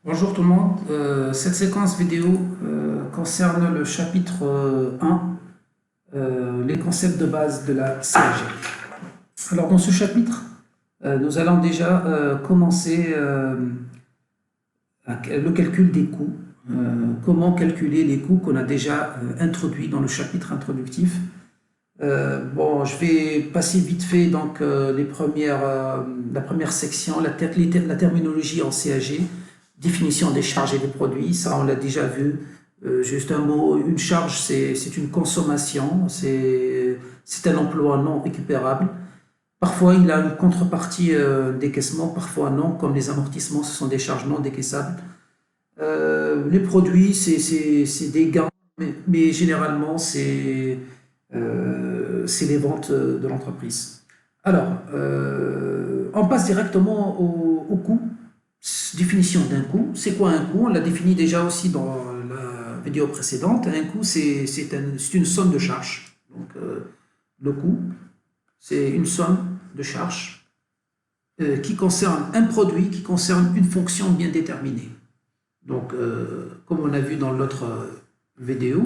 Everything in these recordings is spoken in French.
Bonjour tout le monde. Cette séquence vidéo concerne le chapitre 1, les concepts de base de la CAG. Alors dans ce chapitre, nous allons déjà commencer le calcul des coûts. Comment calculer les coûts qu'on a déjà introduits dans le chapitre introductif. Bon, je vais passer vite fait donc la première section, la terminologie en CAG, définition des charges et des produits, ça on l'a déjà vu. Juste un mot, une charge c'est une consommation, c'est un emploi non récupérable. Parfois il a une contrepartie décaissement, parfois non, comme les amortissements, ce sont des charges non décaissables. Les produits c'est des gains, mais généralement c'est les ventes de l'entreprise. Alors, on passe directement au coût. Définition d'un coût. C'est quoi un coût? On l'a défini déjà aussi dans la vidéo précédente. Un coût, c'est une somme de charges. Donc, le coût, c'est une somme de charges qui concerne un produit, qui concerne une fonction bien déterminée. Donc, comme on a vu dans l'autre vidéo,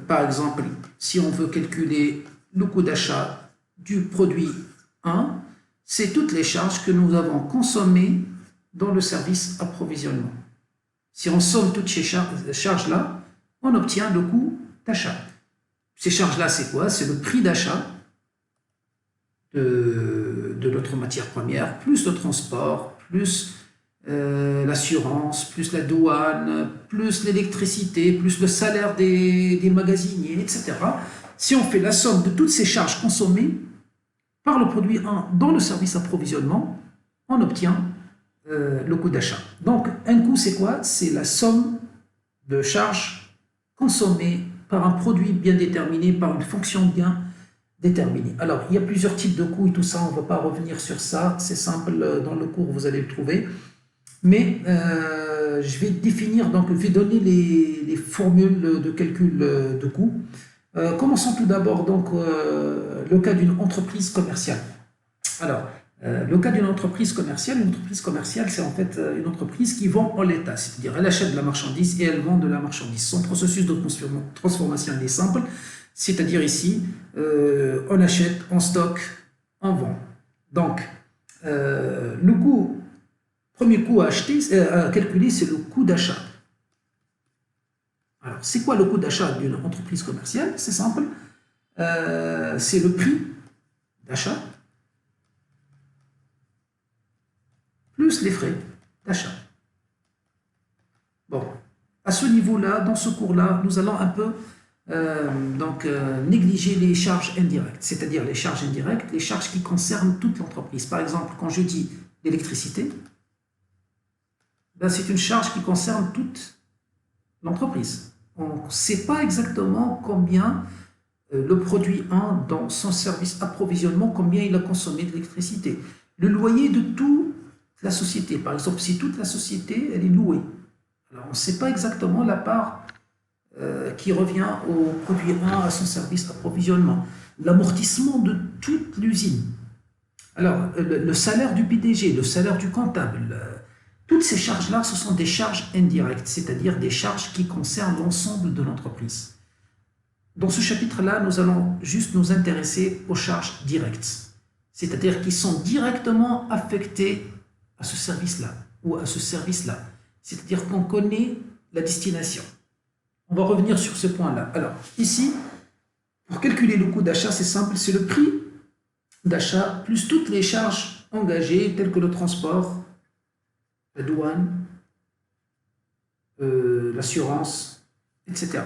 par exemple, si on veut calculer le coût d'achat du produit 1, c'est toutes les charges que nous avons consommées dans le service approvisionnement. Si on somme toutes ces charges-là, on obtient le coût d'achat. Ces charges-là, c'est quoi? C'est le prix d'achat de notre matière première, plus le transport, plus l'assurance, plus la douane, plus l'électricité, plus le salaire des magasiniers, etc. Si on fait la somme de toutes ces charges consommées par le produit 1 dans le service approvisionnement, on obtient le coût d'achat. Donc, un coût, c'est quoi? C'est la somme de charges consommées par un produit bien déterminé, par une fonction bien déterminée. Alors, il y a plusieurs types de coûts et tout ça, on ne va pas revenir sur ça, c'est simple, dans le cours, vous allez le trouver. Mais je vais définir, donc je vais donner les formules de calcul de coûts. Commençons tout d'abord donc le cas d'une entreprise commerciale. Alors, le cas d'une entreprise commerciale, c'est en fait une entreprise qui vend en l'état, c'est-à-dire elle achète de la marchandise et elle vend de la marchandise. Son processus de transformation est simple, c'est-à-dire ici, on achète, on stocke, on vend. Donc, le coût, premier coût à calculer, c'est le coût d'achat. Alors, c'est quoi le coût d'achat d'une entreprise commerciale? C'est simple, c'est le prix d'achat plus les frais d'achat. Bon, à ce niveau-là, dans ce cours-là, nous allons un peu négliger les charges indirectes, c'est-à-dire les charges indirectes, les charges qui concernent toute l'entreprise. Par exemple, quand je dis l'électricité, ben, c'est une charge qui concerne toute l'entreprise. On ne sait pas exactement combien le produit 1 dans son service approvisionnement, combien il a consommé d'électricité. Le loyer de toute la société, par exemple, si toute la société elle est louée, alors on ne sait pas exactement la part qui revient au produit 1 à son service approvisionnement. L'amortissement de toute l'usine. Alors, le salaire du PDG, le salaire du comptable, toutes ces charges-là, ce sont des charges indirectes, c'est-à-dire des charges qui concernent l'ensemble de l'entreprise. Dans ce chapitre-là, nous allons juste nous intéresser aux charges directes, c'est-à-dire qui sont directement affectées à ce service-là ou à ce service-là, c'est-à-dire qu'on connaît la destination. On va revenir sur ce point-là. Alors, ici, pour calculer le coût d'achat, c'est simple, c'est le prix d'achat plus toutes les charges engagées, telles que le transport, la douane, l'assurance, etc.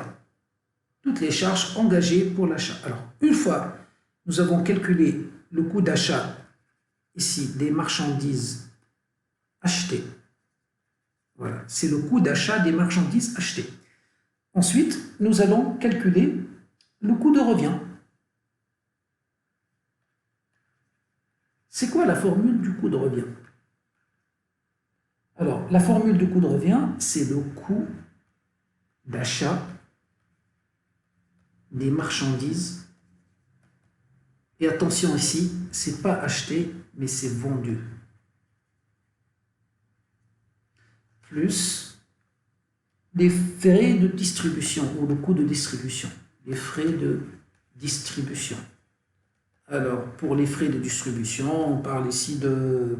Toutes les charges engagées pour l'achat. Alors, une fois nous avons calculé le coût d'achat, ici, des marchandises achetées, voilà, c'est le coût d'achat des marchandises achetées. Ensuite, nous allons calculer le coût de revient. C'est quoi la formule du coût de revient? Alors, la formule du coût de revient, c'est le coût d'achat des marchandises. Et attention ici, ce n'est pas acheté, mais c'est vendu. plus les frais de distribution ou le coût de distribution. Les frais de distribution. Alors, pour les frais de distribution, on parle ici de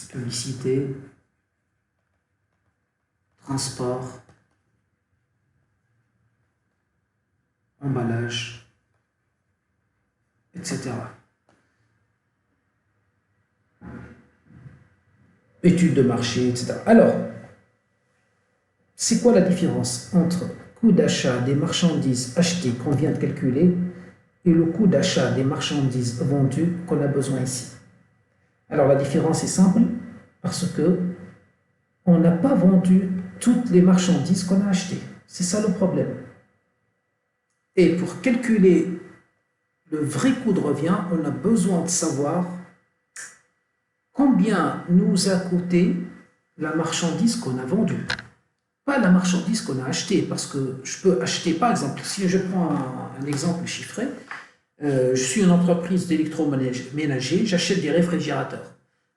publicité, transport, emballage, etc. Études de marché, etc. Alors, c'est quoi la différence entre coût d'achat des marchandises achetées qu'on vient de calculer et le coût d'achat des marchandises vendues qu'on a besoin ici? Alors, la différence est simple, parce que on n'a pas vendu toutes les marchandises qu'on a achetées. C'est ça le problème. Et pour calculer le vrai coût de revient, on a besoin de savoir combien nous a coûté la marchandise qu'on a vendue. Pas la marchandise qu'on a achetée, parce que je peux acheter, par exemple, si je prends un exemple chiffré, je suis une entreprise d'électroménager, j'achète des réfrigérateurs.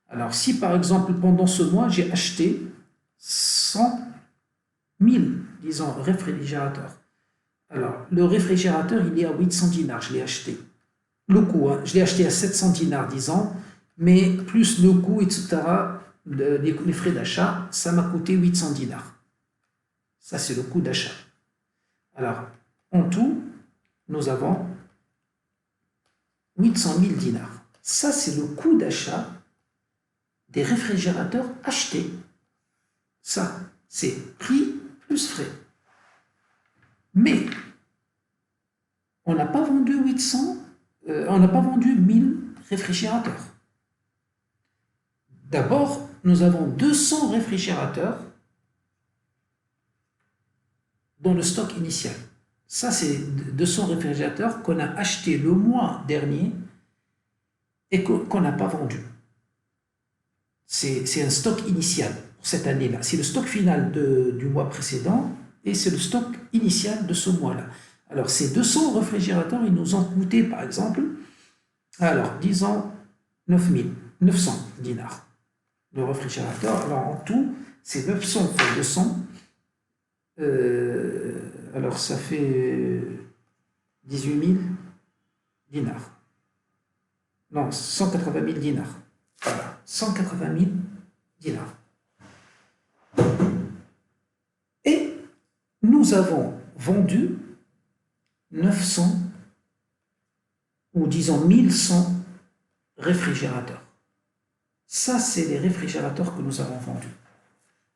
Alors, si par exemple, pendant ce mois, j'ai acheté 100 000, disons, réfrigérateurs. Alors, le réfrigérateur, il est à 800 dinars, je l'ai acheté. Le coût, hein, je l'ai acheté à 700 dinars, disons, mais plus le coût, etc., les frais d'achat, ça m'a coûté 800 dinars. Ça, c'est le coût d'achat. Alors, en tout, nous avons 800 000 dinars. Ça, c'est le coût d'achat des réfrigérateurs achetés. Ça, c'est prix plus frais. Mais, on n'a pas vendu 1000 réfrigérateurs. D'abord, nous avons 200 réfrigérateurs dans le stock initial. Ça, c'est 200 réfrigérateurs qu'on a achetés le mois dernier et qu'on n'a pas vendu. C'est un stock initial pour cette année-là. C'est le stock final du mois précédent et c'est le stock initial de ce mois-là. Alors, ces 200 réfrigérateurs, ils nous ont coûté, par exemple, alors, disons, 900 dinars. Le réfrigérateur, alors en tout, c'est 900 fois 200. Alors, ça fait 18 000 dinars. Non, 180 000 dinars. Voilà, 180 000 dinars. Et nous avons vendu 900 ou disons 1100 réfrigérateurs. Ça, c'est les réfrigérateurs que nous avons vendus.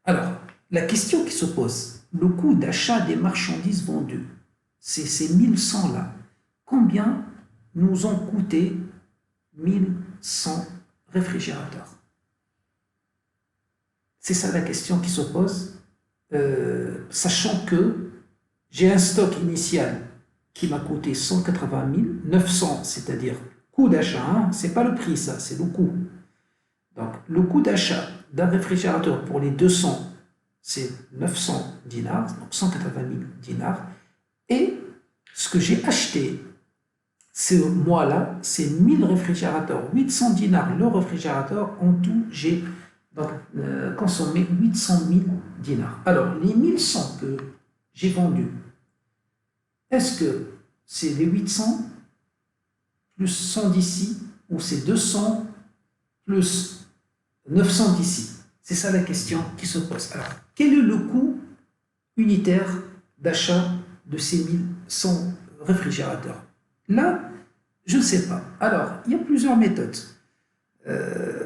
Alors, la question qui se pose, le coût d'achat des marchandises vendues, c'est ces 1100-là. Combien nous ont coûté 1100 réfrigérateurs? C'est ça la question qui se pose, sachant que j'ai un stock initial qui m'a coûté 180 000, 900, c'est-à-dire coût d'achat, hein, c'est pas le prix ça, c'est le coût. Donc le coût d'achat d'un réfrigérateur pour les 200, c'est 900 dinars, donc 180 000 dinars, et ce que j'ai acheté ce mois-là, c'est 1000 réfrigérateurs, 800 dinars le réfrigérateur, en tout j'ai consommé 800 000 dinars. Alors les 1100 que j'ai vendus, est-ce que c'est les 800 plus 100 d'ici ou c'est 200 plus 900 d'ici? C'est ça la question qui se pose. Alors, quel est le coût unitaire d'achat de ces 1100 réfrigérateurs? Là, je ne sais pas. Alors, il y a plusieurs méthodes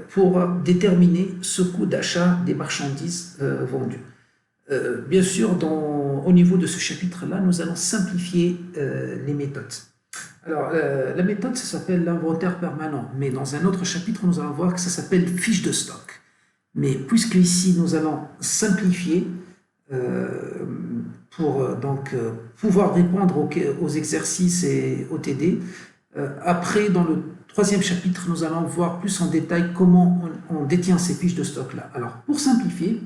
pour déterminer ce coût d'achat des marchandises vendues. Bien sûr, au niveau de ce chapitre-là, nous allons simplifier les méthodes. Alors, la méthode, ça s'appelle l'inventaire permanent, mais dans un autre chapitre, nous allons voir que ça s'appelle fiche de stock. Mais puisque ici, nous allons simplifier pour pouvoir répondre aux exercices et aux TD, après, dans le troisième chapitre, nous allons voir plus en détail comment on détient ces fiches de stock-là. Alors, pour simplifier,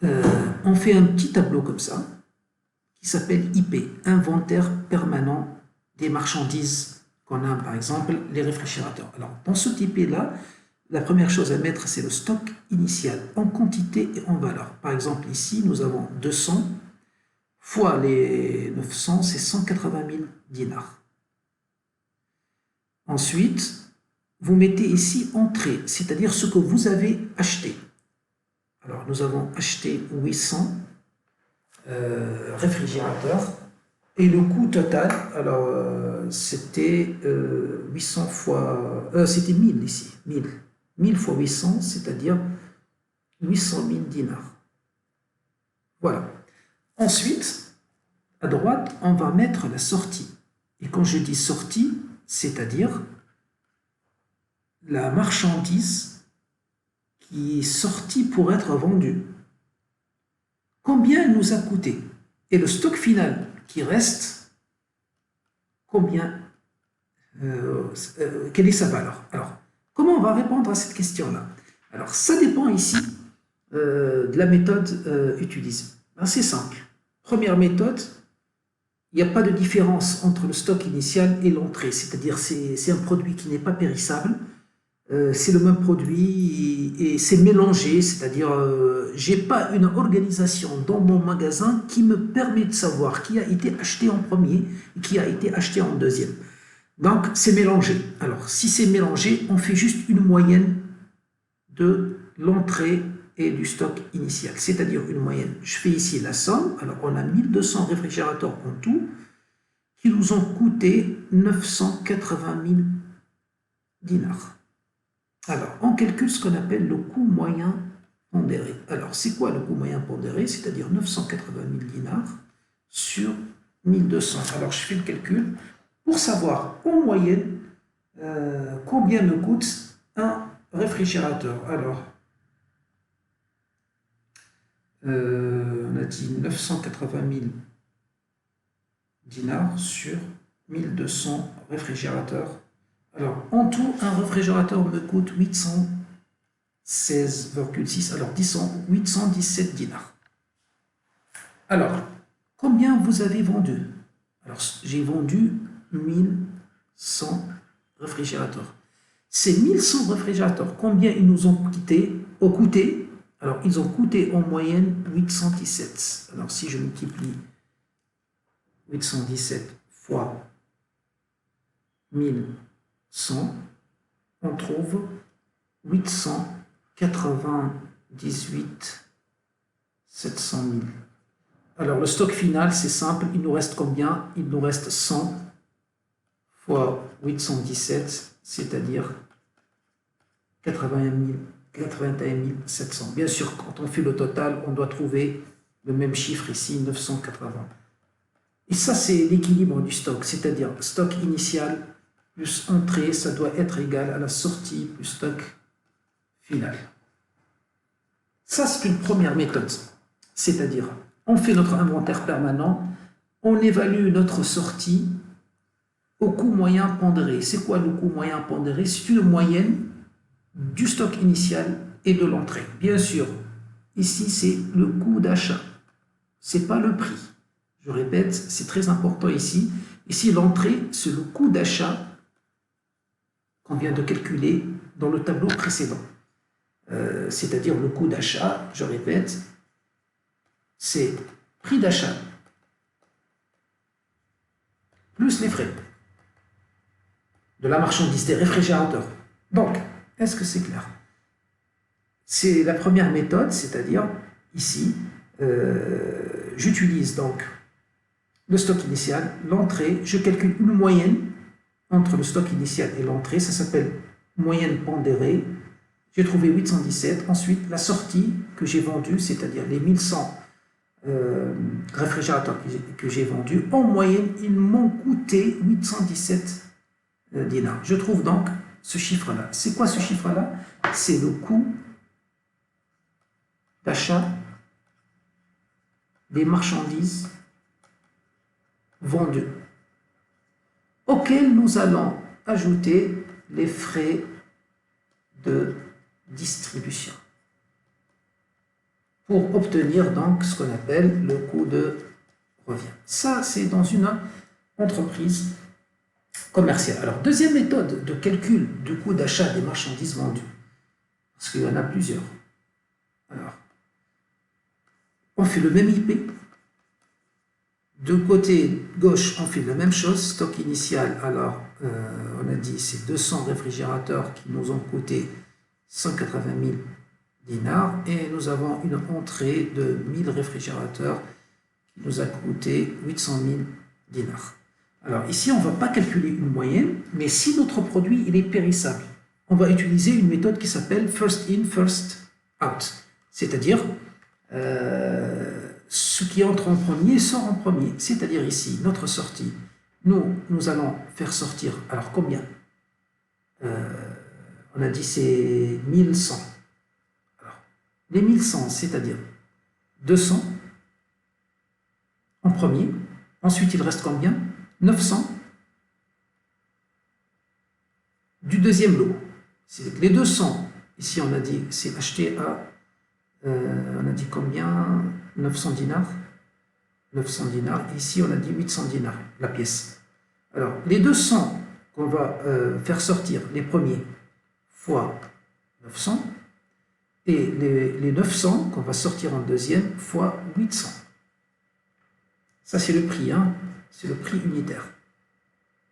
on fait un petit tableau comme ça, qui s'appelle IP, inventaire permanent des marchandises qu'on a, par exemple, les réfrigérateurs. Alors, dans ce IP-là, la première chose à mettre, c'est le stock initial, en quantité et en valeur. Par exemple, ici, nous avons 200 fois les 900, c'est 180 000 dinars. Ensuite, vous mettez ici entrée, c'est-à-dire ce que vous avez acheté. Alors, nous avons acheté 800 réfrigérateurs. Et le coût total, alors c'était 800 fois, c'était 1000 ici, 1000. 1000 fois 800, c'est-à-dire 800 000 dinars. Voilà. Ensuite, à droite, on va mettre la sortie. Et quand je dis sortie, c'est-à-dire la marchandise qui est sortie pour être vendue. Combien elle nous a coûté? Et le stock final qui reste, combien, quelle est sa valeur? Alors, comment on va répondre à cette question-là? Alors, ça dépend ici de la méthode utilisée. C'est simple. Première méthode, il n'y a pas de différence entre le stock initial et l'entrée, c'est-à-dire c'est un produit qui n'est pas périssable, c'est le même produit et c'est mélangé, c'est-à-dire je n'ai pas une organisation dans mon magasin qui me permet de savoir qui a été acheté en premier et qui a été acheté en deuxième. Donc c'est mélangé. Alors si c'est mélangé, on fait juste une moyenne de l'entrée et du stock initial, c'est-à-dire une moyenne. Je fais ici la somme. Alors on a 1200 réfrigérateurs en tout qui nous ont coûté 980 000 dinars. Alors, on calcule ce qu'on appelle le coût moyen pondéré. Alors, c'est quoi le coût moyen pondéré? C'est-à-dire 980 000 dinars sur 1200. Alors, je fais le calcul pour savoir en moyenne combien me coûte un réfrigérateur. Alors, on a dit 980 000 dinars sur 1200 réfrigérateurs. Alors, en tout, un réfrigérateur me coûte 816,6, alors 817 dinars. Alors, combien vous avez vendu? Alors, j'ai vendu 1100 réfrigérateurs. Ces 1100 réfrigérateurs, combien ils nous ont coûté? Alors, ils ont coûté en moyenne 817. Alors, si je multiplie 817 fois 1100, on trouve 898 700 000. Alors, le stock final, c'est simple. Il nous reste combien? Il nous reste 100 fois 817, c'est-à-dire 81 700. Bien sûr, quand on fait le total, on doit trouver le même chiffre ici, 980. Et ça, c'est l'équilibre du stock, c'est-à-dire stock initial plus entrée, ça doit être égal à la sortie plus stock final. Ça, c'est une première méthode. C'est-à-dire, on fait notre inventaire permanent, on évalue notre sortie au coût moyen pondéré. C'est quoi le coût moyen pondéré? C'est une moyenne du stock initial et de l'entrée. Bien sûr, ici, c'est le coût d'achat. Ce n'est pas le prix. Je répète, c'est très important ici. Ici, l'entrée, c'est le coût d'achat qu'on vient de calculer dans le tableau précédent. C'est-à-dire le coût d'achat, je répète, c'est prix d'achat plus les frais de la marchandise, des réfrigérateurs. Donc, est-ce que c'est clair? C'est la première méthode, c'est-à-dire ici, j'utilise donc le stock initial, l'entrée, je calcule une moyenne entre le stock initial et l'entrée, ça s'appelle moyenne pondérée. J'ai trouvé 817. Ensuite, la sortie que j'ai vendue, c'est-à-dire les 1100 réfrigérateurs que j'ai vendus, en moyenne, ils m'ont coûté 817 dinars. Je trouve donc ce chiffre-là. C'est quoi ce chiffre-là? C'est le coût d'achat des marchandises vendues, auxquels nous allons ajouter les frais de distribution pour obtenir donc ce qu'on appelle le coût de revient. Ça, c'est dans une entreprise commerciale. Alors, deuxième méthode de calcul du coût d'achat des marchandises vendues. parce qu'il y en a plusieurs. Alors, on fait le même IP. De côté gauche, on fait la même chose. Stock initial, alors, on a dit c'est 200 réfrigérateurs qui nous ont coûté 180 000 dinars. Et nous avons une entrée de 1000 réfrigérateurs qui nous a coûté 800 000 dinars. Alors ici, on ne va pas calculer une moyenne, mais si notre produit il est périssable, on va utiliser une méthode qui s'appelle first in, first out. C'est-à-dire, ce qui entre en premier sort en premier. C'est-à-dire ici, notre sortie, nous allons faire sortir, alors combien? On a dit c'est 1100. Alors, les 1100, c'est-à-dire 200 en premier. Ensuite, il reste combien? 900 du deuxième lot. Les 200, ici on a dit, c'est acheté à, on a dit combien? 900 dinars. 900 dinars. Ici on a dit 800 dinars, la pièce. Alors, les 200 qu'on va faire sortir, les premiers, fois 900, et les 900 qu'on va sortir en deuxième, fois 800. Ça, c'est le prix, hein? C'est le prix unitaire.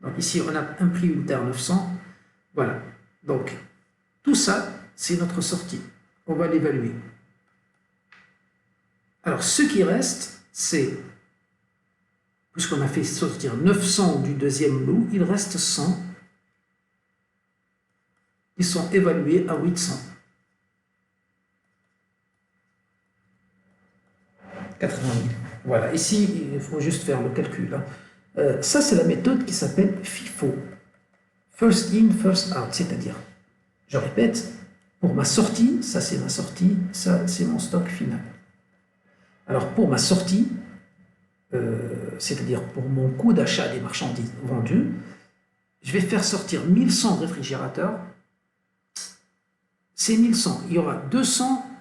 Donc ici, on a un prix unitaire 900. Voilà. Donc, tout ça, c'est notre sortie. On va l'évaluer. Alors, ce qui reste, c'est, puisqu'on a fait sortir 900 du deuxième lot, il reste 100. Ils sont évalués à 800. 80 000. Voilà, ici, il faut juste faire le calcul. Hein. Ça, c'est la méthode qui s'appelle FIFO. First in, first out. C'est-à-dire, je répète, pour ma sortie, ça c'est ma sortie, ça c'est mon stock final. Alors, pour ma sortie, c'est-à-dire pour mon coût d'achat des marchandises vendues, je vais faire sortir 1100 réfrigérateurs. Ces 1100, il y aura 200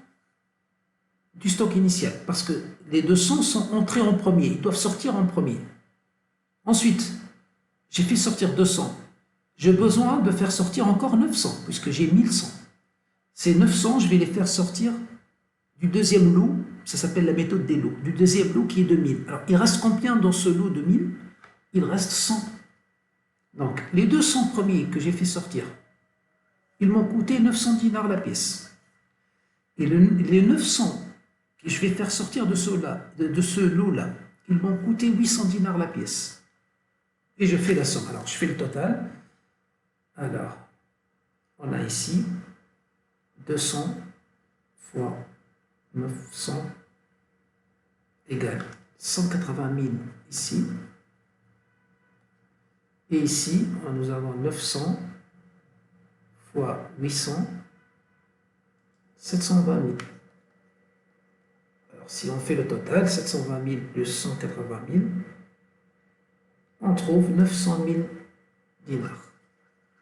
du stock initial, parce que les 200 sont entrés en premier, ils doivent sortir en premier. Ensuite, j'ai fait sortir 200. J'ai besoin de faire sortir encore 900, puisque j'ai 1100. Ces 900, je vais les faire sortir du deuxième lot, ça s'appelle la méthode des lots, du deuxième lot qui est de 1000. Alors, il reste combien dans ce lot de 1000? Il reste 100. Donc, les 200 premiers que j'ai fait sortir, ils m'ont coûté 900 dinars la pièce. Et les 900 que je vais faire sortir de ce lot-là, ils m'ont coûté 800 dinars la pièce. Et je fais la somme. Alors, je fais le total. Alors, on a ici 200 fois 900 égale 180 000 ici. Et ici, nous avons 900 fois 800, 720 000. Alors, si on fait le total, 720 000 plus 180 000, on trouve 900 000 dinars.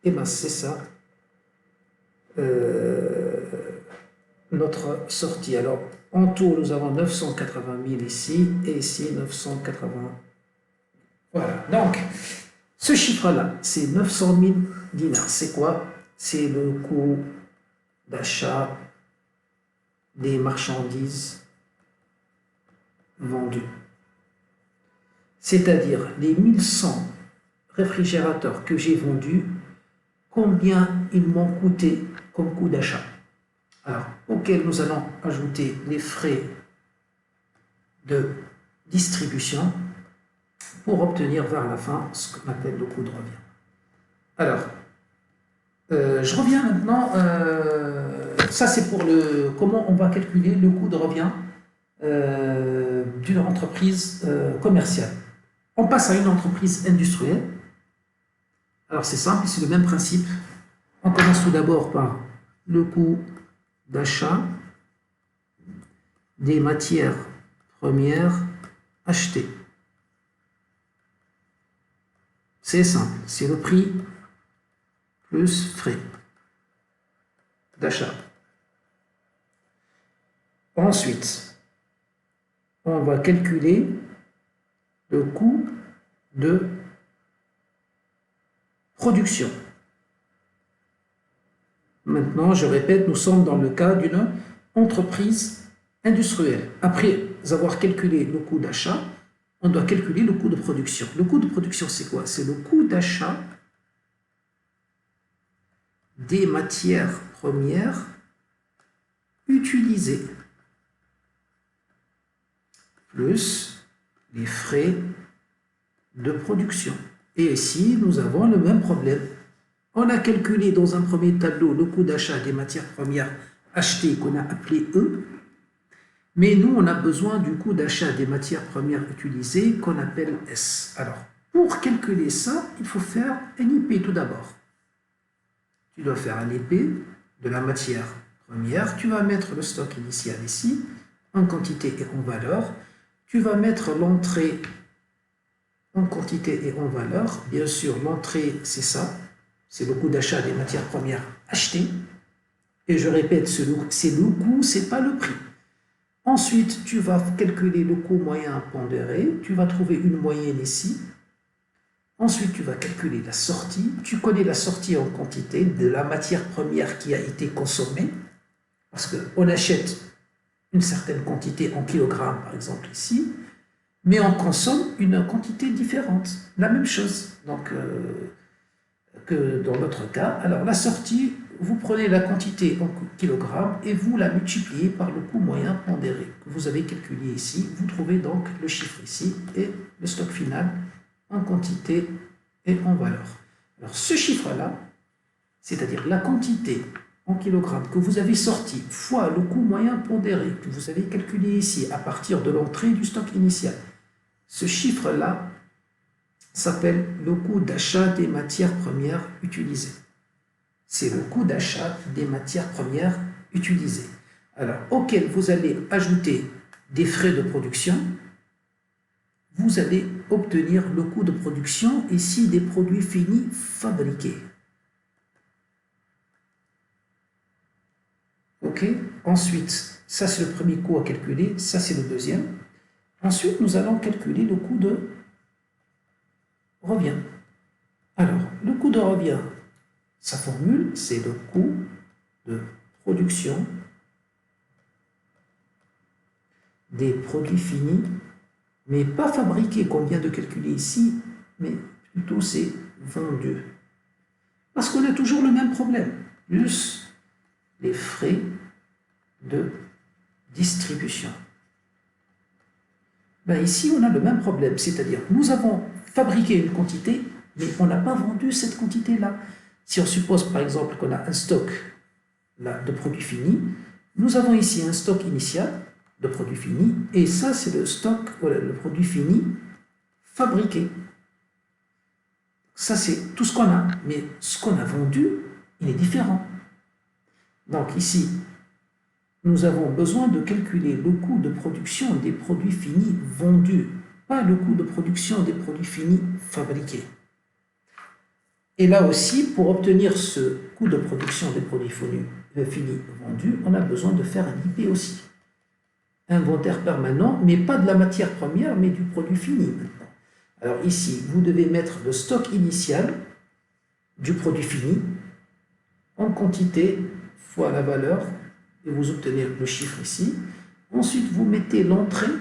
Et bien, c'est ça, notre sortie. Alors, en tout, nous avons 980 000 ici, et ici, 980 000. Voilà. Donc, ce chiffre-là, c'est 900 000 dinars. C'est quoi? C'est le coût d'achat des marchandises vendues. C'est-à-dire, les 1100 réfrigérateurs que j'ai vendus, combien ils m'ont coûté comme coût d'achat. Alors, auquel nous allons ajouter les frais de distribution pour obtenir vers la fin ce qu'on appelle le coût de revient. Alors, je reviens maintenant, ça c'est pour comment on va calculer le coût de revient d'une entreprise commerciale. On passe à une entreprise industrielle. Alors c'est simple, c'est le même principe. On commence tout d'abord par le coût d'achat des matières premières achetées. C'est simple, c'est le prix plus frais d'achat. Ensuite, on va calculer le coût de production. Maintenant, je répète, nous sommes dans le cas d'une entreprise industrielle. Après avoir calculé le coût d'achat, on doit calculer le coût de production. Le coût de production, c'est quoi? C'est le coût d'achat des matières premières utilisées, plus les frais de production. Et ici, nous avons le même problème. On a calculé dans un premier tableau le coût d'achat des matières premières achetées qu'on a appelé E, mais nous, on a besoin du coût d'achat des matières premières utilisées qu'on appelle S. Alors, pour calculer ça, il faut faire un IP tout d'abord. Tu dois faire un IP de la matière première. Tu vas mettre le stock initial ici, en quantité et en valeur. Tu vas mettre l'entrée en quantité et en valeur. Bien sûr, l'entrée, c'est ça. C'est le coût d'achat des matières premières achetées. Et je répète, c'est le coût, ce n'est pas le prix. Ensuite, tu vas calculer le coût moyen pondéré. Tu vas trouver une moyenne ici. Ensuite, tu vas calculer la sortie. Tu connais la sortie en quantité de la matière première qui a été consommée. Parce qu'on achète une certaine quantité en kilogrammes, par exemple ici. Mais on consomme une quantité différente. La même chose. Donc, que dans notre cas. Alors, la sortie, vous prenez la quantité en kilogrammes et vous la multipliez par le coût moyen pondéré que vous avez calculé ici. Vous trouvez donc le chiffre ici et le stock final en quantité et en valeur. Alors, ce chiffre-là, c'est-à-dire la quantité en kilogrammes que vous avez sorti fois le coût moyen pondéré que vous avez calculé ici à partir de l'entrée du stock initial, ce chiffre-là s'appelle le coût d'achat des matières premières utilisées. C'est le coût d'achat des matières premières utilisées. Alors, auquel vous allez ajouter des frais de production, vous allez obtenir le coût de production ici des produits finis fabriqués. Ok? Ensuite, ça c'est le premier coût à calculer, ça c'est le deuxième. Ensuite, nous allons calculer le coût de revient. Alors, le coût de revient, sa formule, c'est le coût de production des produits finis, mais pas fabriqués, qu'on vient de calculer ici, mais plutôt c'est vendu. Parce qu'on a toujours le même problème, plus les frais de distribution. Ben ici, on a le même problème, c'est-à-dire nous avons fabriqué une quantité, mais on n'a pas vendu cette quantité-là. Si on suppose par exemple qu'on a un stock là, de produits finis, nous avons ici un stock initial de produits finis, et ça c'est le stock, voilà, le produit fini fabriqué. Ça c'est tout ce qu'on a, mais ce qu'on a vendu, il est différent. Donc ici, nous avons besoin de calculer le coût de production des produits finis vendus, pas le coût de production des produits finis fabriqués. Et là aussi, pour obtenir ce coût de production des produits finis vendus, on a besoin de faire un IP aussi. Inventaire permanent, mais pas de la matière première, mais du produit fini maintenant. Alors ici, vous devez mettre le stock initial du produit fini en quantité fois la valeur, et vous obtenez le chiffre ici. Ensuite, vous mettez l'entrée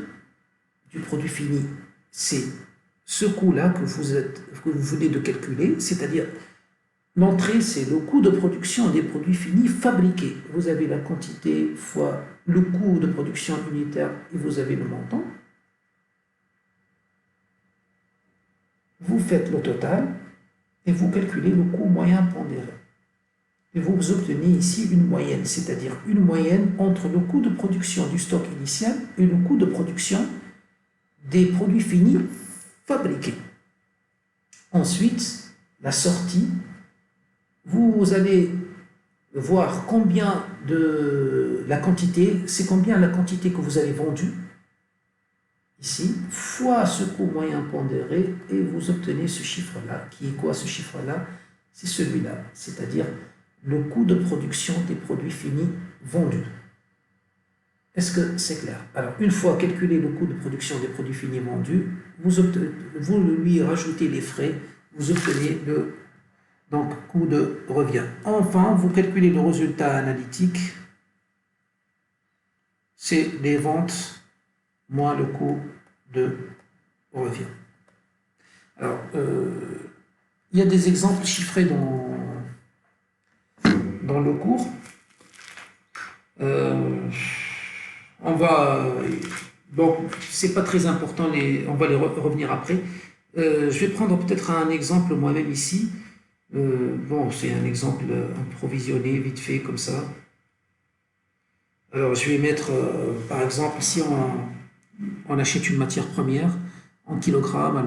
du produit fini. C'est ce coût-là que vous venez de calculer, c'est-à-dire l'entrée, c'est le coût de production des produits finis fabriqués. Vous avez la quantité fois le coût de production unitaire et vous avez le montant. Vous faites le total et vous calculez le coût moyen pondéré. Et vous obtenez ici une moyenne, c'est-à-dire une moyenne entre le coût de production du stock initial et le coût de production des produits finis fabriqués. Ensuite, la sortie, vous allez voir combien de la quantité, c'est combien la quantité que vous avez vendue, ici, fois ce coût moyen pondéré, et vous obtenez ce chiffre-là. Qui est quoi ce chiffre-là? C'est celui-là, c'est-à-dire le coût de production des produits finis vendus. Est-ce que c'est clair? Alors, une fois calculé le coût de production des produits finis vendus, vous lui rajoutez les frais, vous obtenez Donc, coût de revient. Enfin, vous calculez le résultat analytique. C'est les ventes moins le coût de revient. Alors, il y a des exemples chiffrés dans le cours. On va... Bon, c'est pas très important, on va les revenir après. Je vais prendre peut-être un exemple moi-même ici. Bon, c'est un exemple improvisionné, vite fait, comme ça. Alors, je vais mettre, par exemple, si on achète une matière première en kilogrammes,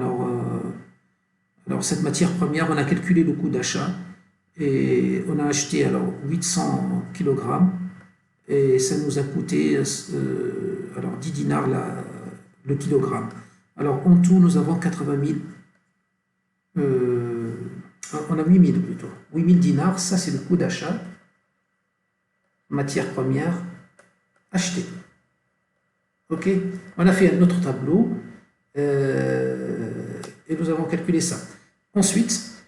alors cette matière première, on a calculé le coût d'achat et on a acheté alors 800 kilogrammes et ça nous a coûté alors 10 dinars le kilogramme. Alors, en tout, nous avons 80 000, on a 8 000 plutôt, 8 000 dinars, ça c'est le coût d'achat, matière première, achetée. Ok, on a fait notre tableau et nous avons calculé ça. Ensuite,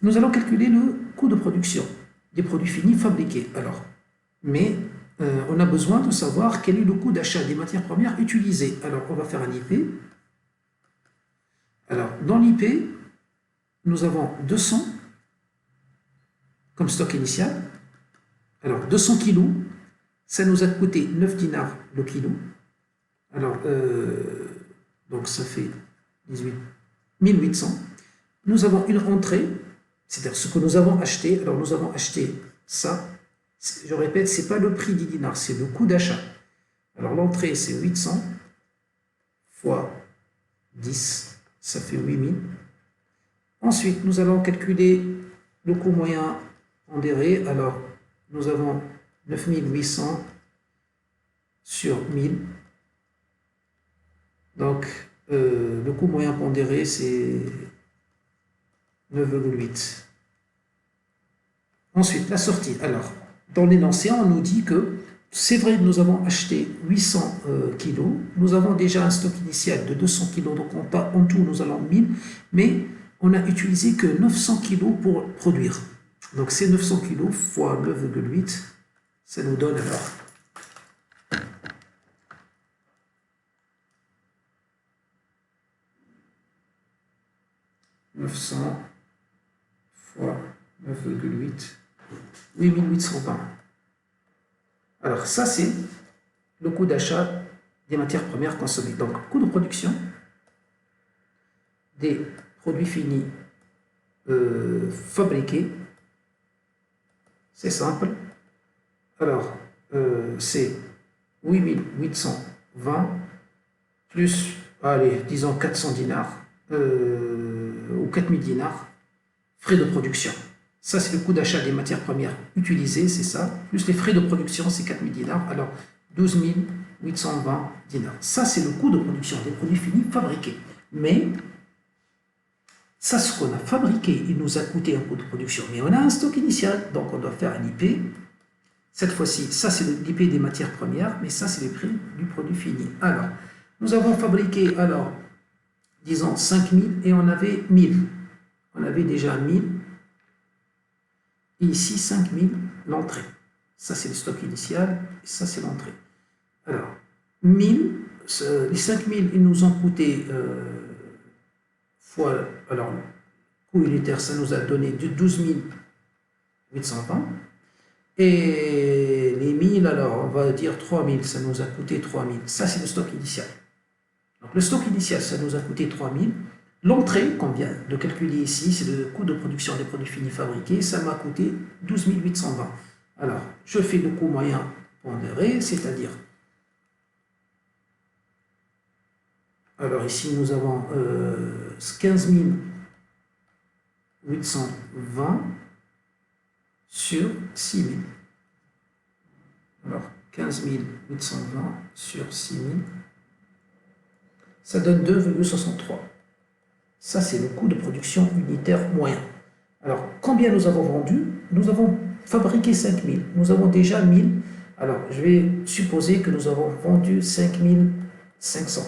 nous allons calculer le coût de production des produits finis fabriqués. Alors, mais on a besoin de savoir quel est le coût d'achat des matières premières utilisées. Alors, on va faire un IP. Alors, dans l'IP, nous avons 200 comme stock initial. Alors, 200 kilos, ça nous a coûté 9 dinars le kilo. Alors, donc ça fait 1800. Nous avons une entrée, c'est-à-dire ce que nous avons acheté. Alors, nous avons acheté ça. Je répète, ce n'est pas le prix 10 dinars, c'est le coût d'achat. Alors, l'entrée, c'est 800 fois 10, ça fait 8000. Ensuite, nous allons calculer le coût moyen pondéré. Alors, nous avons 9800 sur 1000. Donc, le coût moyen pondéré, c'est 9,8. Ensuite, la sortie. Alors, dans l'énoncé, on nous dit que c'est vrai que nous avons acheté 800 kilos. Nous avons déjà un stock initial de 200 kilos. Donc, en tout, nous allons 1000. Mais on n'a utilisé que 900 kilos pour produire. Donc, ces 900 kilos fois 9,8, ça nous donne alors 900 fois 9,8, 8820. Alors ça c'est le coût d'achat des matières premières consommées. Donc coût de production des produits finis fabriqués, c'est simple. Alors c'est 8820 plus, allez, disons 400 dinars ou 4000 dinars, frais de production. Ça, c'est le coût d'achat des matières premières utilisées, c'est ça, plus les frais de production, c'est 4000 dinars, alors 12 820 dinars. Ça, c'est le coût de production des produits finis fabriqués. Mais, ça, ce qu'on a fabriqué, il nous a coûté un coût de production. Mais on a un stock initial, donc on doit faire un IP. Cette fois-ci, ça, c'est l'IP des matières premières, mais ça, c'est les prix du produit fini. Alors, nous avons fabriqué, alors, disons 5000 et on avait 1000. On avait déjà 1000. Et ici, 5000, l'entrée. Ça, c'est le stock initial. Et ça, c'est l'entrée. Alors, 1000, les 5000, ils nous ont coûté fois... Alors, le coût unitaire, ça nous a donné 12 820. Et les 1000, alors, on va dire 3000, ça nous a coûté 3000. Ça, c'est le stock initial. Donc, le stock initial, ça nous a coûté 3000. L'entrée qu'on vient de calculer ici, c'est le coût de production des produits finis fabriqués. Ça m'a coûté 12 820. Alors, je fais le coût moyen pondéré, c'est-à-dire... Alors ici, nous avons 15 820 sur 6000. Alors, 15 820 sur 6000. Ça donne 2,63. Ça, c'est le coût de production unitaire moyen. Alors, combien nous avons vendu? Nous avons fabriqué 5000. Nous avons déjà 1000. Alors, je vais supposer que nous avons vendu 5500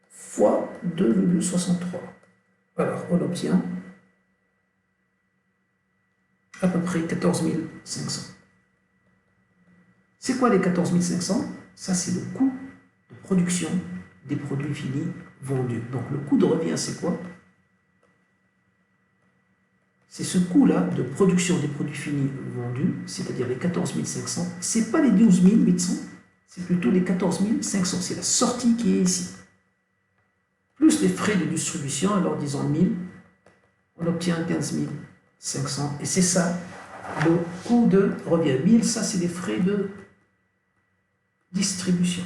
fois 2,63. Alors, on obtient à peu près 14 500. C'est quoi les 14 500? Ça, c'est le coût de production des produits finis vendus. Donc, le coût de revient, c'est quoi? C'est ce coût-là de production des produits finis vendus, c'est-à-dire les 14 500. Ce n'est pas les 12 800, c'est plutôt les 14 500. C'est la sortie qui est ici. Plus les frais de distribution, alors disons 1000, on obtient 15 500. Et c'est ça, le coût de revient. 1000, ça, c'est les frais de distribution.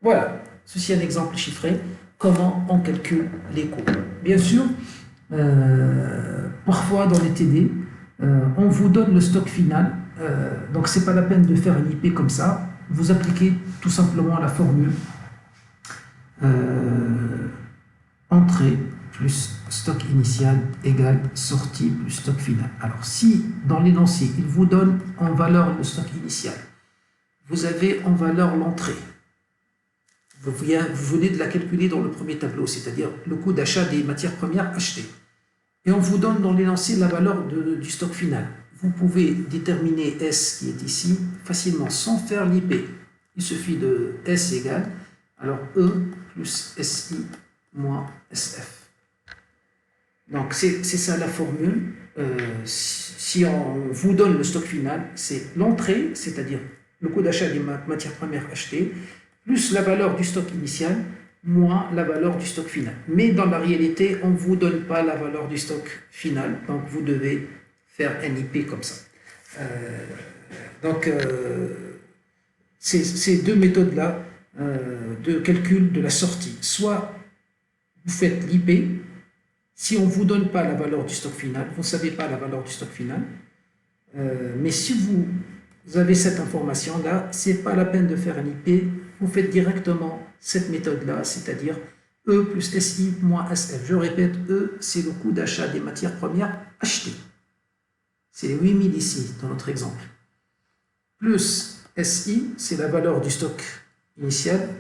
Voilà, ceci est un exemple chiffré. Comment on calcule les coûts. Bien sûr, parfois dans les TD, on vous donne le stock final, donc c'est pas la peine de faire une IP comme ça. Vous appliquez tout simplement la formule entrée plus stock initial égale sortie plus stock final. Alors si dans l'énoncé il vous donne en valeur le stock initial, vous avez en valeur l'entrée. Vous venez de la calculer dans le premier tableau, c'est-à-dire le coût d'achat des matières premières achetées. Et on vous donne dans l'énoncé la valeur du stock final. Vous pouvez déterminer S qui est ici facilement sans faire l'IP. Il suffit de S égale, alors E plus SI moins SF. Donc c'est ça la formule. Si on vous donne le stock final, c'est l'entrée, c'est-à-dire le coût d'achat des matières premières achetées, plus la valeur du stock initial, moins la valeur du stock final. Mais dans la réalité, on ne vous donne pas la valeur du stock final, donc vous devez faire un IP comme ça. Ces deux méthodes-là de calcul de la sortie, soit vous faites l'IP, si on ne vous donne pas la valeur du stock final, vous ne savez pas la valeur du stock final, mais si vous avez cette information-là, ce n'est pas la peine de faire un IP, vous faites directement cette méthode-là, c'est-à-dire E plus SI moins SF. Je répète, E, c'est le coût d'achat des matières premières achetées. C'est les 8000 ici, dans notre exemple. Plus SI, c'est la valeur du stock initial,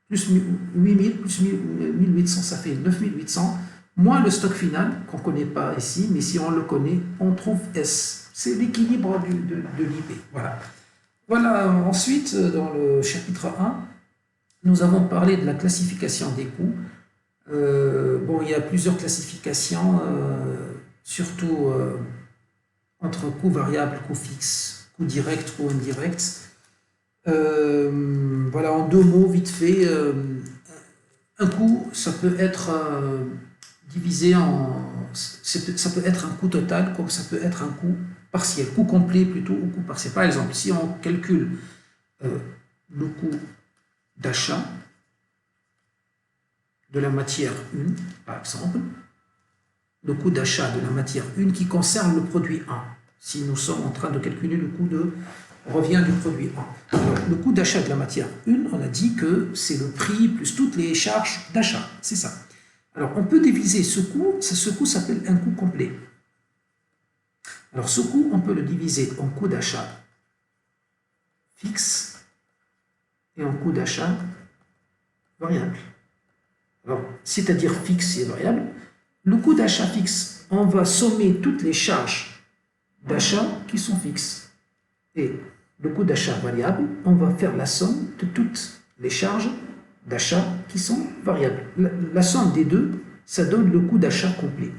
plus 8000, plus 1800, ça fait 9800, moins le stock final, qu'on ne connaît pas ici, mais si on le connaît, on trouve S. C'est l'équilibre de l'IP. Voilà. Voilà, ensuite, dans le chapitre 1, nous avons parlé de la classification des coûts. Il y a plusieurs classifications, surtout entre coûts variables, coûts fixes, coûts directs, coûts indirects. Voilà, en deux mots, vite fait, un coût, ça peut être divisé en... Ça peut être un coût total, comme ça peut être un coût partiel, coût complet plutôt, ou coût partiel. Par exemple, si on calcule le coût d'achat de la matière 1, par exemple, le coût d'achat de la matière 1 qui concerne le produit 1, si nous sommes en train de calculer le coût de revient du produit 1. Alors, le coût d'achat de la matière 1, on a dit que c'est le prix plus toutes les charges d'achat, c'est ça. Alors, on peut diviser ce coût s'appelle un coût complet. Alors, ce coût, on peut le diviser en coût d'achat fixe et en coût d'achat variable. Alors, c'est-à-dire fixe et variable. Le coût d'achat fixe, on va sommer toutes les charges d'achat qui sont fixes. Et le coût d'achat variable, on va faire la somme de toutes les charges d'achat qui sont variables. La somme des deux, ça donne le coût d'achat complet.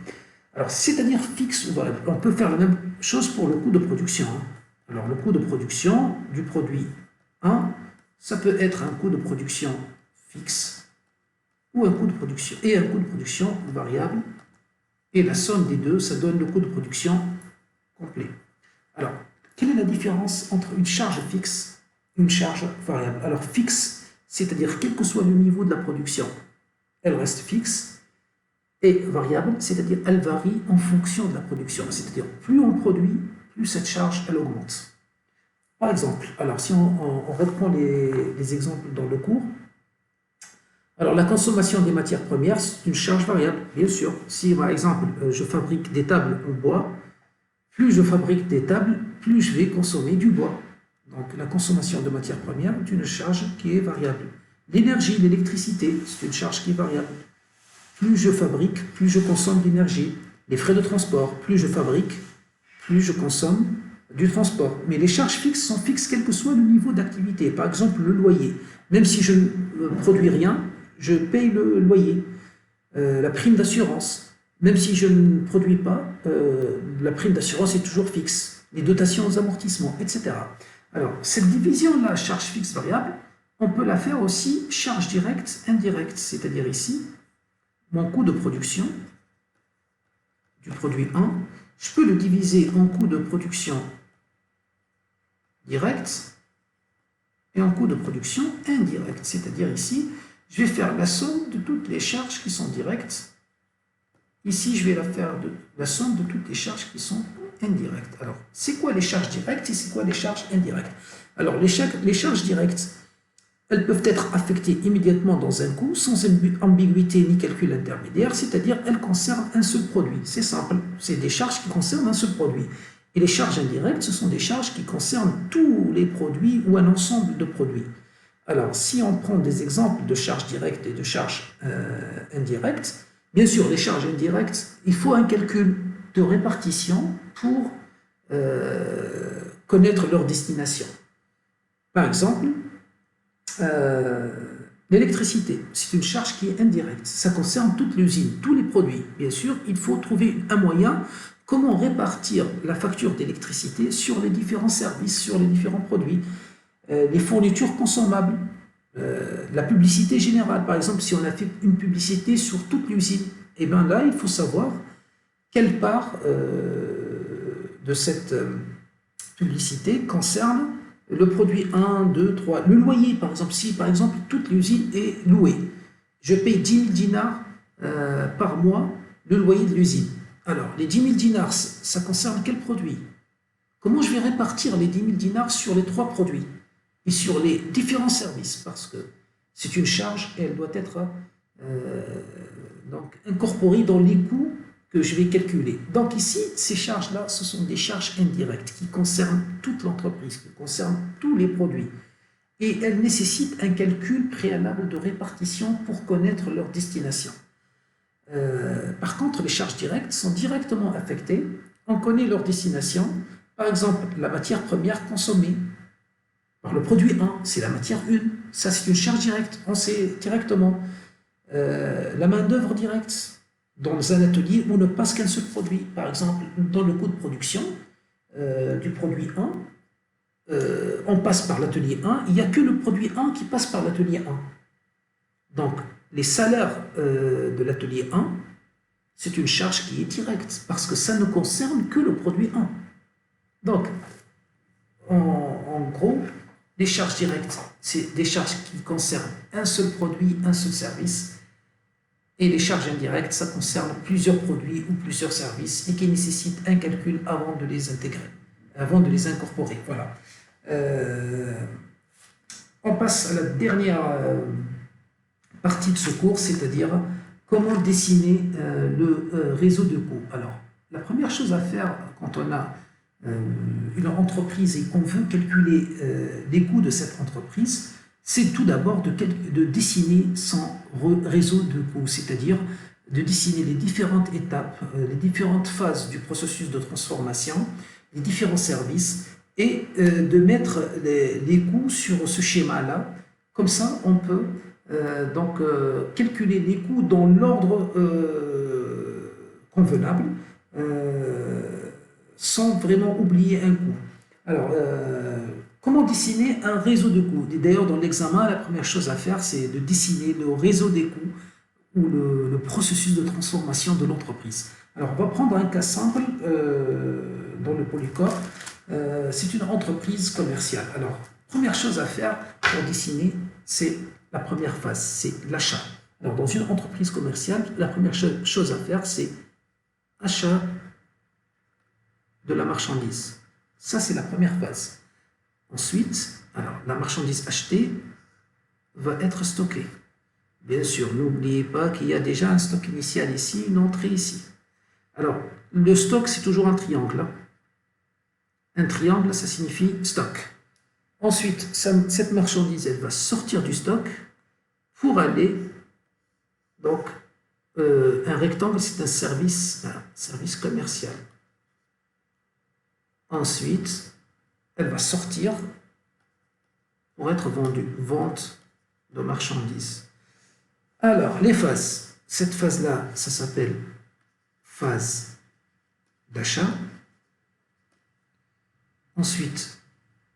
Alors, c'est-à-dire fixe ou variable. On peut faire la même chose pour le coût de production. Alors, le coût de production du produit 1, ça peut être un coût de production fixe ou un coût de production et un coût de production variable. Et la somme des deux, ça donne le coût de production complet. Alors, quelle est la différence entre une charge fixe et une charge variable? Alors, fixe, c'est-à-dire quel que soit le niveau de la production, elle reste fixe. Et variable, c'est-à-dire elle varie en fonction de la production. C'est-à-dire plus on produit, plus cette charge, elle augmente. Par exemple, alors si on reprend les exemples dans le cours, alors la consommation des matières premières, c'est une charge variable, bien sûr. Si par exemple, je fabrique des tables en bois, plus je fabrique des tables, plus je vais consommer du bois. Donc la consommation de matières premières est une charge qui est variable. L'énergie, l'électricité, c'est une charge qui est variable. Plus je fabrique, plus je consomme d'énergie. Les frais de transport, plus je fabrique, plus je consomme du transport. Mais les charges fixes sont fixes quel que soit le niveau d'activité. Par exemple, le loyer. Même si je ne produis rien, je paye le loyer. La prime d'assurance. Même si je ne produis pas, la prime d'assurance est toujours fixe. Les dotations aux amortissements, etc. Alors, cette division-là, charge fixe variable, on peut la faire aussi charge directe, indirecte. C'est-à-dire ici, mon coût de production du produit 1, je peux le diviser en coût de production direct et en coût de production indirect. C'est-à-dire ici, je vais faire la somme de toutes les charges qui sont directes. Ici, je vais la faire la somme de toutes les charges qui sont indirectes. Alors, c'est quoi les charges directes et c'est quoi les charges indirectes? Alors, les charges directes, elles peuvent être affectées immédiatement dans un coût sans ambiguïté ni calcul intermédiaire, c'est-à-dire elles concernent un seul produit. C'est simple, c'est des charges qui concernent un seul produit. Et les charges indirectes, ce sont des charges qui concernent tous les produits ou un ensemble de produits. Alors, si on prend des exemples de charges directes et de charges indirectes, bien sûr, les charges indirectes, il faut un calcul de répartition pour connaître leur destination. Par exemple, l'électricité, c'est une charge qui est indirecte. Ça concerne toute l'usine, tous les produits. Bien sûr, il faut trouver un moyen comment répartir la facture d'électricité sur les différents services, sur les différents produits, les fournitures consommables, la publicité générale. Par exemple, si on a fait une publicité sur toute l'usine, et bien là, il faut savoir quelle part de cette publicité concerne le produit 1, 2, 3. Le loyer, par exemple, si par exemple toute l'usine est louée, je paye 10 000 dinars par mois le loyer de l'usine. Alors, les 10 000 dinars, ça concerne quel produit? Comment je vais répartir les 10 000 dinars sur les 3 produits et sur les différents services? Parce que c'est une charge et elle doit être donc incorporée dans les coûts que je vais calculer. Donc ici, ces charges-là, ce sont des charges indirectes qui concernent toute l'entreprise, qui concernent tous les produits. Et elles nécessitent un calcul préalable de répartition pour connaître leur destination. Par contre, les charges directes sont directement affectées. On connaît leur destination. Par exemple, la matière première consommée par le produit 1, c'est la matière 1. Ça, c'est une charge directe. On sait directement. La main-d'œuvre directe dans un atelier où on ne passe qu'un seul produit. Par exemple, dans le coût de production du produit 1, on passe par l'atelier 1. Il n'y a que le produit 1 qui passe par l'atelier 1. Donc, les salaires de l'atelier 1, c'est une charge qui est directe parce que ça ne concerne que le produit 1. Donc, en gros, les charges directes, c'est des charges qui concernent un seul produit, un seul service. Et les charges indirectes, ça concerne plusieurs produits ou plusieurs services et qui nécessitent un calcul avant de les intégrer, avant de les incorporer. Voilà. On passe à la dernière partie de ce cours, c'est-à-dire comment dessiner le réseau de coûts. Alors, la première chose à faire quand on a une entreprise et qu'on veut calculer les coûts de cette entreprise, c'est tout d'abord de dessiner son réseau de coûts, c'est-à-dire de dessiner les différentes étapes, les différentes phases du processus de transformation, les différents services, et de mettre les coûts sur ce schéma-là. Comme ça, on peut donc calculer les coûts dans l'ordre convenable, sans vraiment oublier un coût. Alors, comment dessiner un réseau de coûts? D'ailleurs, dans l'examen, la première chose à faire, c'est de dessiner le réseau des coûts ou le processus de transformation de l'entreprise. Alors, on va prendre un cas simple dans le polycorp. C'est une entreprise commerciale. Alors, première chose à faire pour dessiner, c'est la première phase, c'est l'achat. Alors, dans une entreprise commerciale, la première chose à faire, c'est achat de la marchandise. Ça, c'est la première phase. Ensuite, alors, la marchandise achetée va être stockée. Bien sûr, n'oubliez pas qu'il y a déjà un stock initial ici, une entrée ici. Alors, le stock, c'est toujours un triangle. Hein. Un triangle, ça signifie stock. Ensuite, cette marchandise, elle va sortir du stock pour aller, donc, un rectangle, c'est un service commercial. Ensuite, elle va sortir pour être vendue. Vente de marchandises. Alors, les phases. Cette phase-là, ça s'appelle phase d'achat. Ensuite,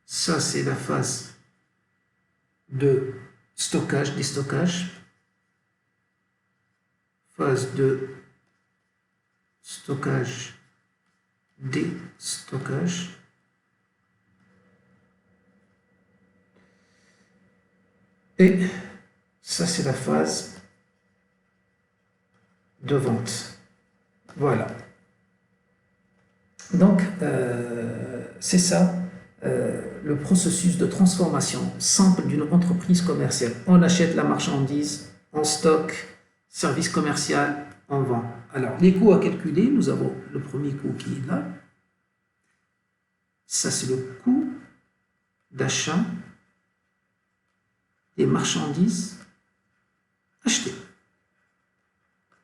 ça, c'est la phase de stockage, déstockage. Phase de stockage, déstockage. Et ça, c'est la phase de vente. Voilà. Donc, c'est ça, le processus de transformation simple d'une entreprise commerciale. On achète la marchandise, on stocke, service commercial, on vend. Alors, les coûts à calculer, nous avons le premier coût qui est là. Ça, c'est le coût d'achat des marchandises achetées.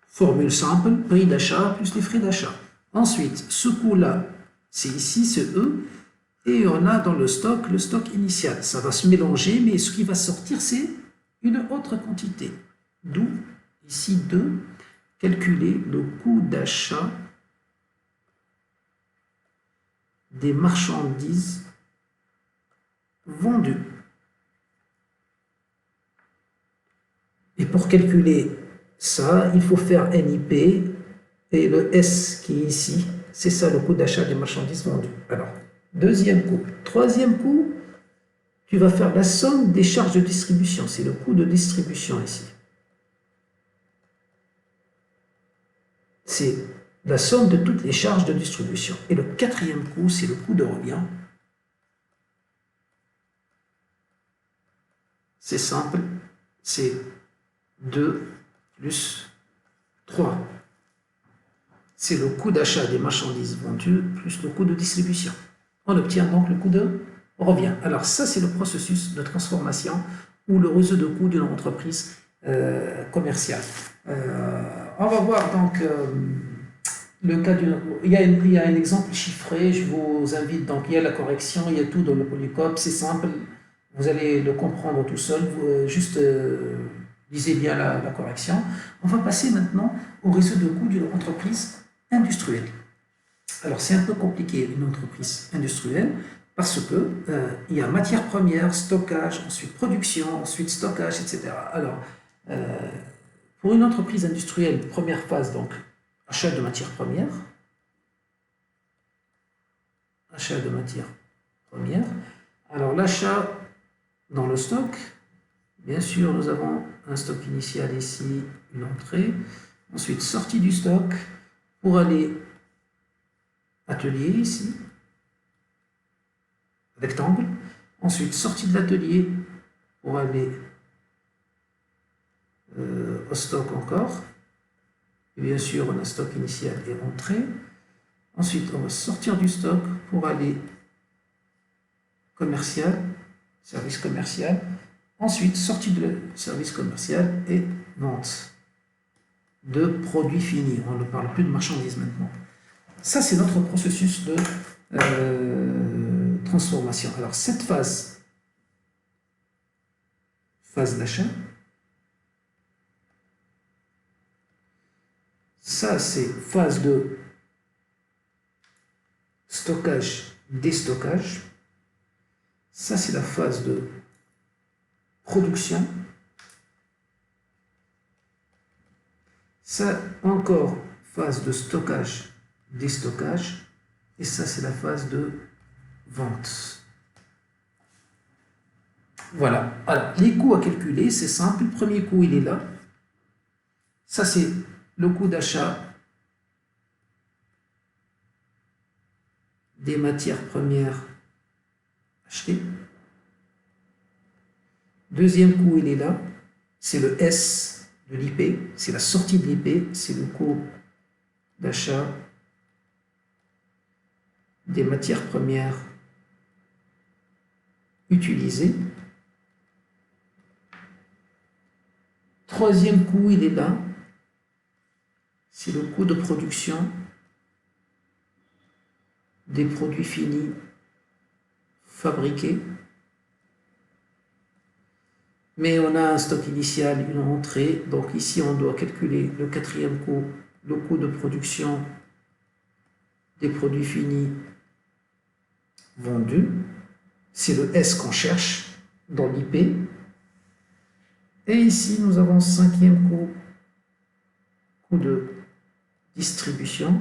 Formule simple, prix d'achat plus les frais d'achat. Ensuite, ce coût-là, c'est ici, c'est E, et on a dans le stock initial. Ça va se mélanger, mais ce qui va sortir, c'est une autre quantité. D'où, ici, 2, calculer le coût d'achat des marchandises vendues. Et pour calculer ça, il faut faire NIP, et le S qui est ici, c'est ça le coût d'achat des marchandises vendues. Alors, deuxième coût. Troisième coût, tu vas faire la somme des charges de distribution. C'est le coût de distribution ici. C'est la somme de toutes les charges de distribution. Et le quatrième coût, c'est le coût de revient. C'est simple, c'est 2 plus 3. C'est le coût d'achat des marchandises vendues plus le coût de distribution. On obtient donc le coût de revient. Alors ça, c'est le processus de transformation ou le réseau de coûts d'une entreprise commerciale. On va voir donc le cas d'une... Il y a un exemple chiffré, je vous invite, donc il y a la correction, il y a tout dans le Polycope, c'est simple, vous allez le comprendre tout seul, vous, juste lisez bien la correction. On va passer maintenant au réseau de coûts d'une entreprise industrielle. Alors c'est un peu compliqué une entreprise industrielle parce que il y a matière première, stockage, ensuite production, ensuite stockage, etc. Alors pour une entreprise industrielle, première phase donc achat de matière première, achat de matière première. Alors l'achat dans le stock, bien sûr nous avons un stock initial ici, une entrée, ensuite sortie du stock pour aller atelier ici, rectangle, ensuite sortie de l'atelier pour aller au stock encore, et bien sûr on a stock initial et entrée, ensuite on va sortir du stock pour aller commercial, service commercial, ensuite sortie de service commercial et vente de produits finis, on ne parle plus de marchandises maintenant. Ça, c'est notre processus de transformation. Alors, cette phase d'achat, ça, c'est phase de stockage, déstockage. Ça, c'est la phase de production. Ça, encore, phase de stockage, déstockage, et ça c'est la phase de vente. Voilà. Alors, les coûts à calculer, c'est simple. Le premier coût, il est là. Ça, c'est le coût d'achat des matières premières achetées. Deuxième coût, il est là. C'est le S de l'IP. C'est la sortie de l'IP. C'est le coût d'achat des matières premières utilisées. Troisième coût, il est là. C'est le coût de production des produits finis fabriqués. Mais on a un stock initial, une entrée. Donc ici, on doit calculer le quatrième coût, le coût de production des produits finis vendus. C'est le S qu'on cherche dans l'IP. Et ici, nous avons cinquième coût, coût de distribution.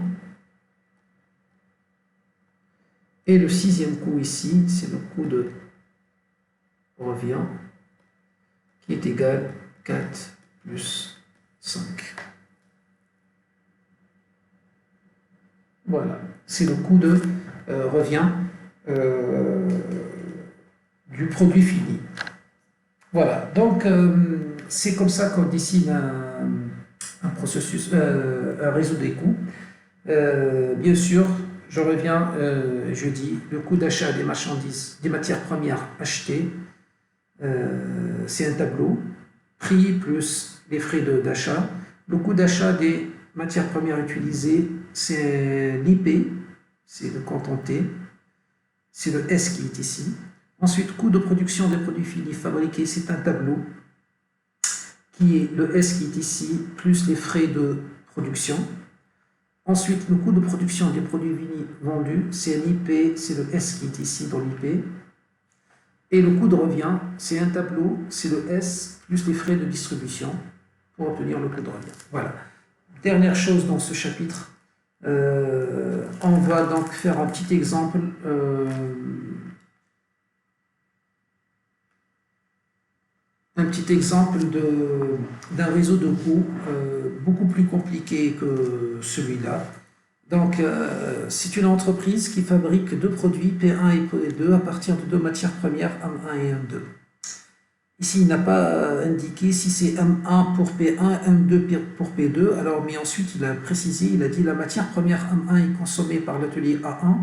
Et le sixième coût ici, c'est le coût de revient, qui est égal à 4 plus 5. Voilà, c'est le coût de revient du produit fini. Voilà, donc c'est comme ça qu'on dessine un processus, un réseau des coûts. Bien sûr, je reviens, je dis le coût d'achat des marchandises, des matières premières achetées, c'est un tableau, prix plus les frais d'achat. Le coût d'achat des matières premières utilisées, c'est l'IP, c'est le compte T, c'est le S qui est ici. Ensuite, coût de production des produits finis fabriqués, c'est un tableau qui est le S qui est ici, plus les frais de production. Ensuite, le coût de production des produits finis vendus, c'est l'IP, c'est le S qui est ici dans l'IP. Et le coût de revient, c'est un tableau, c'est le S plus les frais de distribution pour obtenir le coût de revient. Voilà. Dernière chose dans ce chapitre, on va donc faire un petit exemple. Un petit exemple d'un réseau de coûts beaucoup plus compliqué que celui-là. Donc, c'est une entreprise qui fabrique deux produits, P1 et P2, à partir de deux matières premières, M1 et M2. Ici, il n'a pas indiqué si c'est M1 pour P1, M2 pour P2. Alors, mais ensuite, il a précisé, il a dit la matière première M1 est consommée par l'atelier A1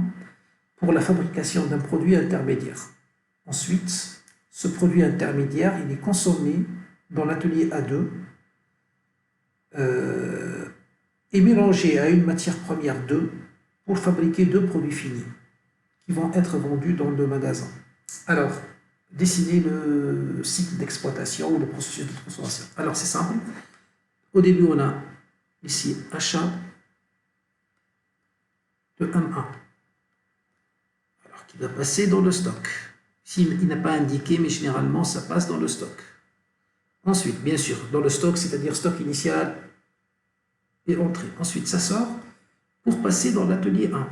pour la fabrication d'un produit intermédiaire. Ensuite, ce produit intermédiaire, il est consommé dans l'atelier A2 et mélangé à une matière première 2 pour fabriquer deux produits finis qui vont être vendus dans le magasin. Alors, dessiner le cycle d'exploitation ou le processus de transformation. Alors, c'est simple. Au début, on a ici achat de M1, alors qui va passer dans le stock. Ici, il n'a pas indiqué, mais généralement, ça passe dans le stock. Ensuite, bien sûr, dans le stock, c'est-à-dire stock initial et entrée. Ensuite, ça sort pour passer dans l'atelier 1.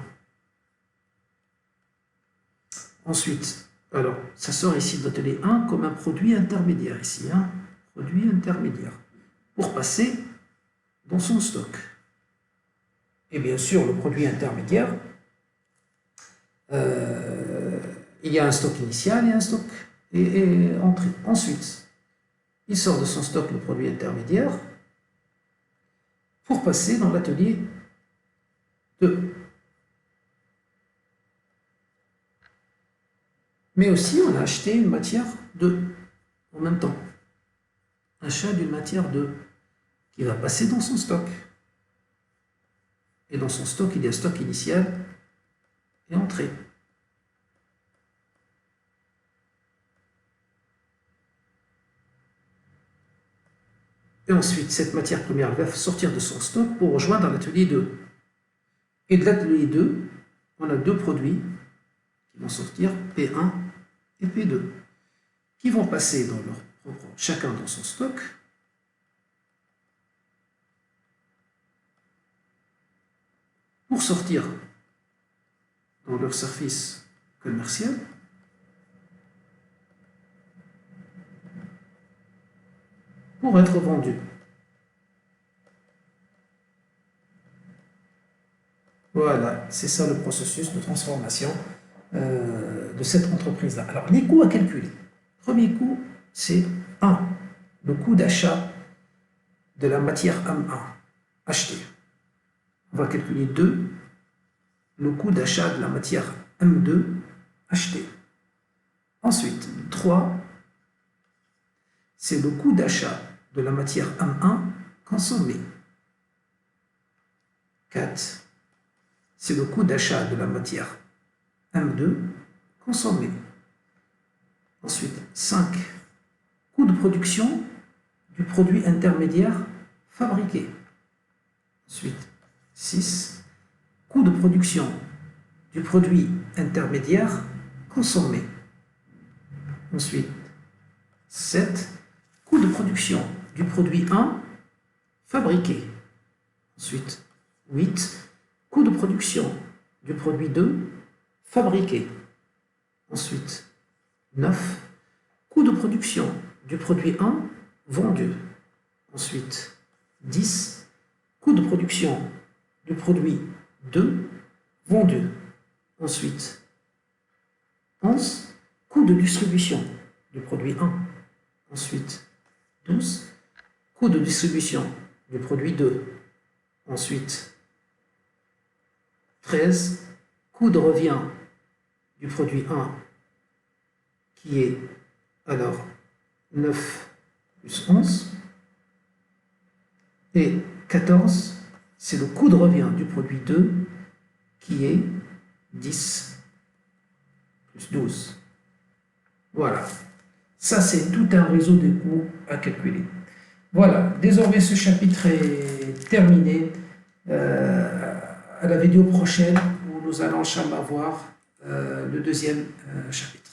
Ensuite, alors, ça sort ici de l'atelier 1 comme un produit intermédiaire, ici, hein, produit intermédiaire, pour passer dans son stock. Et bien sûr, le produit intermédiaire, il y a un stock initial et un stock et entrée. Ensuite, il sort de son stock le produit intermédiaire pour passer dans l'atelier 2. Mais aussi, on a acheté une matière 2 en même temps. Achat d'une matière 2 qui va passer dans son stock. Et dans son stock, il y a stock initial et entrée. Et ensuite, cette matière première va sortir de son stock pour rejoindre l'atelier 2. Et de l'atelier 2, on a deux produits qui vont sortir, P1 et P2, qui vont passer dans leur propre, chacun dans son stock, pour sortir dans leur service commercial pour être vendus. Voilà, c'est ça le processus de transformation de cette entreprise-là. Alors, les coûts à calculer. Premier coût, c'est 1, le coût d'achat de la matière M1 achetée. On va calculer 2, le coût d'achat de la matière M2 achetée. Ensuite, 3, c'est le coût d'achat de la matière M1 consommée. 4, c'est le coût d'achat de la matière M2 consommé. Ensuite, 5. Coût de production du produit intermédiaire fabriqué. Ensuite, 6. Coût de production du produit intermédiaire consommé. Ensuite, 7. Coût de production du produit 1 fabriqué. Ensuite, 8. Coût de production du produit 2 fabriqué. Ensuite, 9. Coût de production du produit 1 vendu. Ensuite, 10. Coût de production du produit 2 vendu. Ensuite, 11. Coût de distribution du produit 1. Ensuite, 12. Coût de distribution du produit 2. Ensuite, 13. Coût de revient du produit 1 qui est alors 9 plus 11. Et 14, c'est le coût de revient du produit 2 qui est 10 plus 12. Voilà. Ça, c'est tout un réseau de coûts à calculer. Voilà. Désormais, ce chapitre est terminé. À la vidéo prochaine, où nous allons, inchallah, voir le deuxième chapitre.